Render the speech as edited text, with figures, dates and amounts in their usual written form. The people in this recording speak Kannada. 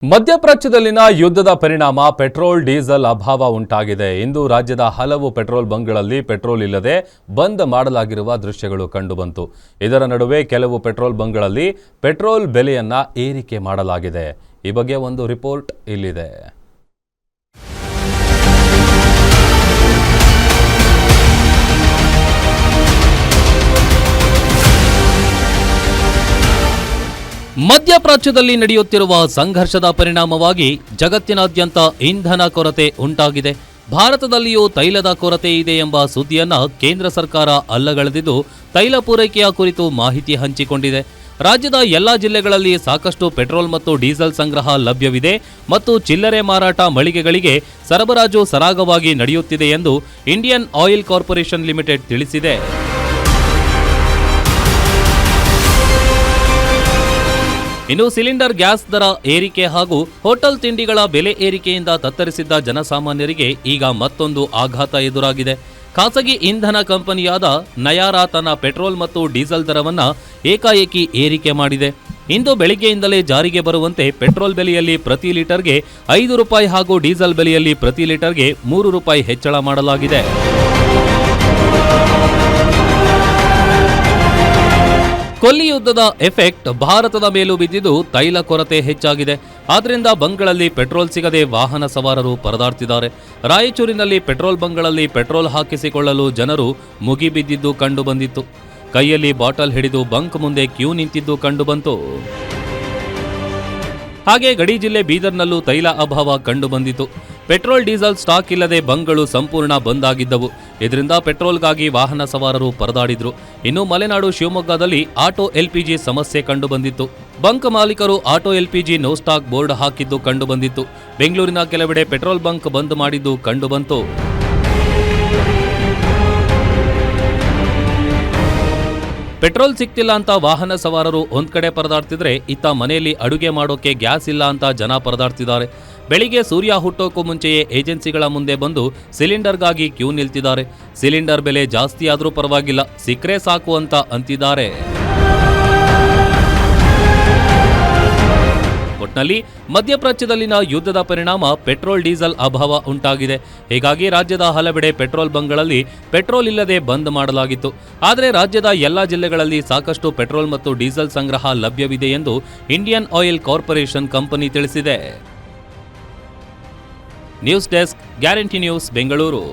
ಮಧ್ಯಪ್ರಾಚ್ಯದಲ್ಲಿನ ಯುದ್ಧದ ಪರಿಣಾಮ ಪೆಟ್ರೋಲ್ ಡೀಸೆಲ್ ಅಭಾವ ಉಂಟಾಗಿದೆ. ಇಂದು ರಾಜ್ಯದ ಹಲವು ಪೆಟ್ರೋಲ್ ಬಂಕ್ಗಳಲ್ಲಿ ಪೆಟ್ರೋಲ್ ಇಲ್ಲದೆ ಬಂದ್ ಮಾಡಲಾಗಿರುವ ದೃಶ್ಯಗಳು ಕಂಡುಬಂತು. ಇದರ ನಡುವೆ ಕೆಲವು ಪೆಟ್ರೋಲ್ ಬಂಕ್ಗಳಲ್ಲಿ ಪೆಟ್ರೋಲ್ ಬೆಲೆಯನ್ನ ಏರಿಕೆ ಮಾಡಲಾಗಿದೆ. ಈ ಬಗ್ಗೆ ಒಂದು ರಿಪೋರ್ಟ್ ಇಲ್ಲಿದೆ. ಮಧ್ಯಪ್ರಾಚ್ಯದಲ್ಲಿ ನಡೆಯುತ್ತಿರುವ ಸಂಘರ್ಷದ ಪರಿಣಾಮವಾಗಿ ಜಗತ್ತಿನಾದ್ಯಂತ ಇಂಧನ ಕೊರತೆ ಉಂಟಾಗಿದೆ. ಭಾರತದಲ್ಲಿಯೂ ತೈಲದ ಕೊರತೆ ಇದೆ ಎಂಬ ಸುದ್ದಿಯನ್ನ ಕೇಂದ್ರ ಸರ್ಕಾರ ಅಲ್ಲಗಳೆದಿದ್ದು ತೈಲ ಪೂರೈಕೆಯ ಕುರಿತು ಮಾಹಿತಿ ಹಂಚಿಕೊಂಡಿದೆ. ರಾಜ್ಯದ ಎಲ್ಲಾ ಜಿಲ್ಲೆಗಳಲ್ಲಿ ಸಾಕಷ್ಟು ಪೆಟ್ರೋಲ್ ಮತ್ತು ಡೀಸೆಲ್ ಸಂಗ್ರಹ ಲಭ್ಯವಿದೆ ಮತ್ತು ಚಿಲ್ಲರೆ ಮಾರಾಟ ಮಳಿಗೆಗಳಿಗೆ ಸರಬರಾಜು ಸರಾಗವಾಗಿ ನಡೆಯುತ್ತಿದೆ ಎಂದು ಇಂಡಿಯನ್ ಆಯಿಲ್ ಕಾರ್ಪೊರೇಷನ್ ಲಿಮಿಟೆಡ್ ತಿಳಿಸಿದೆ. ಇನ್ನು ಸಿಲಿಂಡರ್ ಗ್ಯಾಸ್ ದರ ಏರಿಕೆ ಹಾಗೂ ಹೋಟೆಲ್ ತಿಂಡಿಗಳ ಬೆಲೆ ಏರಿಕೆಯಿಂದ ತತ್ತರಿಸಿದ್ದ ಜನಸಾಮಾನ್ಯರಿಗೆ ಈಗ ಮತ್ತೊಂದು ಆಘಾತ ಎದುರಾಗಿದೆ. ಖಾಸಗಿ ಇಂಧನ ಕಂಪನಿಯಾದ ನಯಾರಾ ತನ್ನ ಪೆಟ್ರೋಲ್ ಮತ್ತು ಡೀಸೆಲ್ ದರವನ್ನು ಏಕಾಏಕಿ ಏರಿಕೆ ಮಾಡಿದೆ. ಇಂದು ಬೆಳಿಗ್ಗೆಯಿಂದಲೇ ಜಾರಿಗೆ ಬರುವಂತೆ ಪೆಟ್ರೋಲ್ ಬೆಲೆಯಲ್ಲಿ ಪ್ರತಿ ಲೀಟರ್ಗೆ 5 ರೂಪಾಯಿ ಹಾಗೂ ಡೀಸೆಲ್ ಬೆಲೆಯಲ್ಲಿ ಪ್ರತಿ ಲೀಟರ್ಗೆ 3 ರೂಪಾಯಿ ಹೆಚ್ಚಳ ಮಾಡಲಾಗಿದೆ. ಕೊಲ್ಲಿ ಯುದ್ಧದ ಎಫೆಕ್ಟ್ ಭಾರತದ ಮೇಲೂ ಬಿದ್ದಿದ್ದು ತೈಲ ಕೊರತೆ ಹೆಚ್ಚಾಗಿದೆ. ಆದ್ದರಿಂದ ಬಂಕ್ಗಳಲ್ಲಿ ಪೆಟ್ರೋಲ್ ಸಿಗದೆ ವಾಹನ ಸವಾರರು ಪರದಾಡ್ತಿದ್ದಾರೆ. ರಾಯಚೂರಿನಲ್ಲಿ ಪೆಟ್ರೋಲ್ ಬಂಕ್ಗಳಲ್ಲಿ ಪೆಟ್ರೋಲ್ ಹಾಕಿಸಿಕೊಳ್ಳಲು ಜನರು ಮುಗಿಬಿದ್ದಿದ್ದು ಕಂಡುಬಂದಿತ್ತು. ಕೈಯಲ್ಲಿ ಬಾಟಲ್ ಹಿಡಿದು ಬಂಕ್ ಮುಂದೆ ಕ್ಯೂ ನಿಂತಿದ್ದು ಕಂಡುಬಂತು. ಹಾಗೆ ಗಡಿ ಜಿಲ್ಲೆ ಬೀದರ್ನಲ್ಲೂ ತೈಲ ಅಭಾವ ಕಂಡುಬಂದಿತು. ಪೆಟ್ರೋಲ್ ಡೀಸೆಲ್ ಸ್ಟಾಕ್ ಇಲ್ಲದೆ ಬಂಕ್ಗಳು ಸಂಪೂರ್ಣ ಬಂದ್ ಆಗಿದ್ದವು. ಇದರಿಂದ ಪೆಟ್ರೋಲ್ಗಾಗಿ ವಾಹನ ಸವಾರರು ಪರದಾಡಿದ್ರು. ಇನ್ನು ಮಲೆನಾಡು ಶಿವಮೊಗ್ಗದಲ್ಲಿ ಆಟೋ ಎಲ್ಪಿಜಿ ಸಮಸ್ಯೆ ಕಂಡುಬಂದಿತ್ತು. ಬಂಕ್ ಮಾಲೀಕರು auto LPG no stock board ಹಾಕಿದ್ದು ಕಂಡುಬಂದಿತ್ತು. ಬೆಂಗಳೂರಿನ ಕೆಲವೆಡೆ ಪೆಟ್ರೋಲ್ ಬಂಕ್ ಬಂದ್ ಮಾಡಿದ್ದು ಕಂಡುಬಂತು. ಪೆಟ್ರೋಲ್ ಸಿಗ್ತಿಲ್ಲ ಅಂತ ವಾಹನ ಸವಾರರು ಒಂದ್ ಕಡೆ ಪರದಾಡ್ತಿದ್ರೆ, ಇತ್ತ ಮನೆಯಲ್ಲಿ ಅಡುಗೆ ಮಾಡೋಕೆ ಗ್ಯಾಸ್ ಇಲ್ಲ ಅಂತ ಜನ ಪರದಾಡ್ತಿದ್ದಾರೆ. ಬೆಳಿಗ್ಗೆ ಸೂರ್ಯ ಹುಟ್ಟೋಕ್ಕೂ ಮುಂಚೆಯೇ ಏಜೆನ್ಸಿಗಳ ಮುಂದೆ ಬಂದು ಸಿಲಿಂಡರ್ಗಾಗಿ ಕ್ಯೂ ನಿಲ್ತಿದ್ದಾರೆ. ಸಿಲಿಂಡರ್ ಬೆಲೆ ಜಾಸ್ತಿ ಆದ್ರೂ ಪರವಾಗಿಲ್ಲ, ಸಿಕ್ಕರೆ ಸಾಕು ಅಂತ ಅಂತಿದ್ದಾರೆ. ಒಟ್ನಲ್ಲಿ ಮಧ್ಯಪ್ರಾಚ್ಯದಲ್ಲಿನ ಯುದ್ಧದ ಪರಿಣಾಮ ಪೆಟ್ರೋಲ್ ಡೀಸೆಲ್ ಅಭಾವ ಉಂಟಾಗಿದೆ. ಹೀಗಾಗಿ ರಾಜ್ಯದ ಹಲವೆಡೆ ಪೆಟ್ರೋಲ್ ಬಂಕ್ಗಳಲ್ಲಿ ಪೆಟ್ರೋಲ್ ಇಲ್ಲದೆ ಬಂದ್ ಮಾಡಲಾಗಿತ್ತು. ಆದರೆ ರಾಜ್ಯದ ಎಲ್ಲಾ ಜಿಲ್ಲೆಗಳಲ್ಲಿ ಸಾಕಷ್ಟು ಪೆಟ್ರೋಲ್ ಮತ್ತು ಡೀಸೆಲ್ ಸಂಗ್ರಹ ಲಭ್ಯವಿದೆ ಎಂದು ಇಂಡಿಯನ್ ಆಯಿಲ್ ಕಾರ್ಪೊರೇಷನ್ ಕಂಪನಿ ತಿಳಿಸಿದೆ. News desk, guarantee news, Bengaluru.